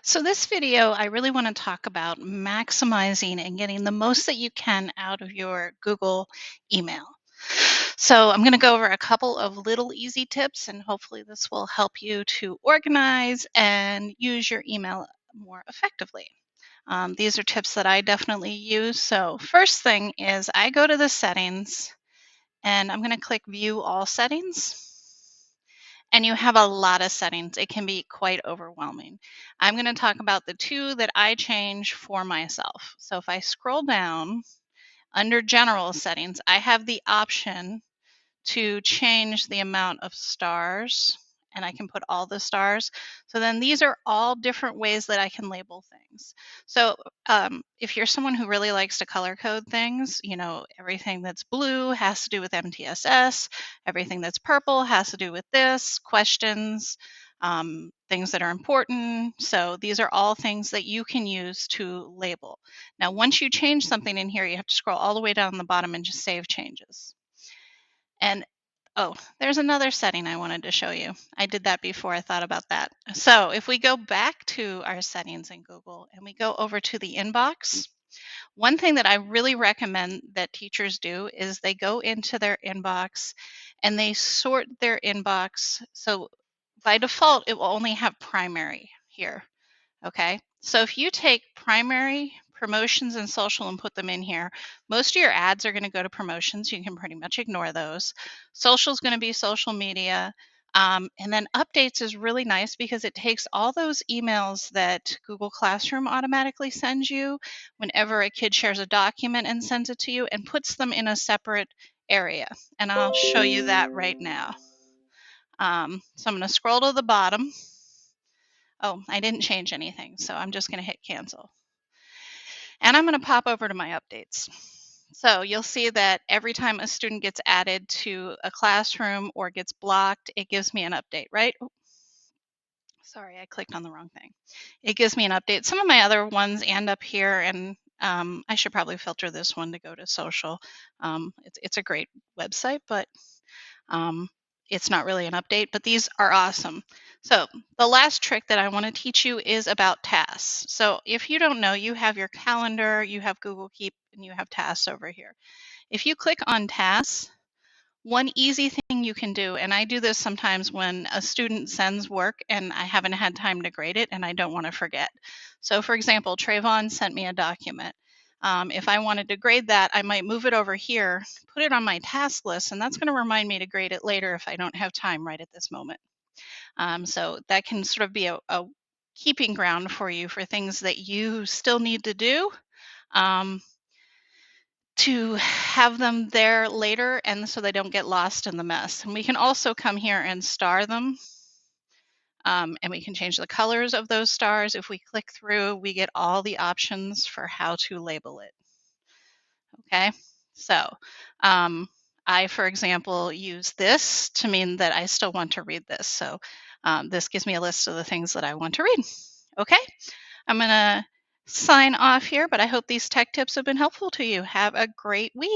So, this video, I really want to talk about maximizing and getting the most that you can out of your Google email. So, I'm going to go over a couple of little easy tips, and hopefully, this will help you to organize and use your email more effectively. These are tips that I definitely use. So, first thing is I go to the settings and I'm going to click View All Settings. And you have a lot of settings. It can be quite overwhelming. I'm going to talk about the two that I change for myself. So if I scroll down under general settings, I have the option to change the amount of stars, and I can put all the stars. So then these are all different ways that I can label things. So if you're someone who really likes to color code things, everything that's blue has to do with MTSS, everything that's purple has to do with this, questions, things that are important. So these are all things that you can use to label. Now, once you change something in here, you have to scroll all the way down the bottom and just save changes. And oh, there's another setting I wanted to show you. I did that before I thought about that. So if we go back to our settings in Google and we go over to the inbox, one thing that I really recommend that teachers do is they go into their inbox and they sort their inbox. So by default, it will only have primary here. Okay, so if you take primary, promotions, and social and put them in here, most of your ads are going to go to promotions. You can pretty much ignore those. Social is going to be social media. And then updates is really nice because it takes all those emails that Google Classroom automatically sends you whenever a kid shares a document and sends it to you and puts them in a separate area. And I'll show you that right now. So I'm going to scroll to the bottom. Oh, I didn't change anything, so I'm just going to hit cancel. And I'm going to pop over to my updates. So you'll see that every time a student gets added to a classroom or gets blocked, it gives me an update, right? Oh, sorry, I clicked on the wrong thing. It gives me an update. Some of my other ones end up here, and I should probably filter this one to go to social. It's a great website, but um, it's not really an update, but these are awesome. So the last trick that I want to teach you is about tasks. So if you don't know, you have your calendar, you have Google Keep, and you have tasks over here. If you click on tasks, one easy thing you can do, and I do this sometimes when a student sends work and I haven't had time to grade it and I don't want to forget. So for example, Trayvon sent me a document. If I wanted to grade that, I might move it over here, put it on my task list, and that's going to remind me to grade it later if I don't have time right at this moment. So that can sort of be a keeping ground for you for things that you still need to do. To have them there later and so they don't get lost in the mess. And we can also come here and star them. And we can change the colors of those stars. If we click through, we get all the options for how to label it. Okay, so I, for example, use this to mean that I still want to read this. So this gives me a list of the things that I want to read. Okay, I'm going to sign off here, but I hope these tech tips have been helpful to you. Have a great week.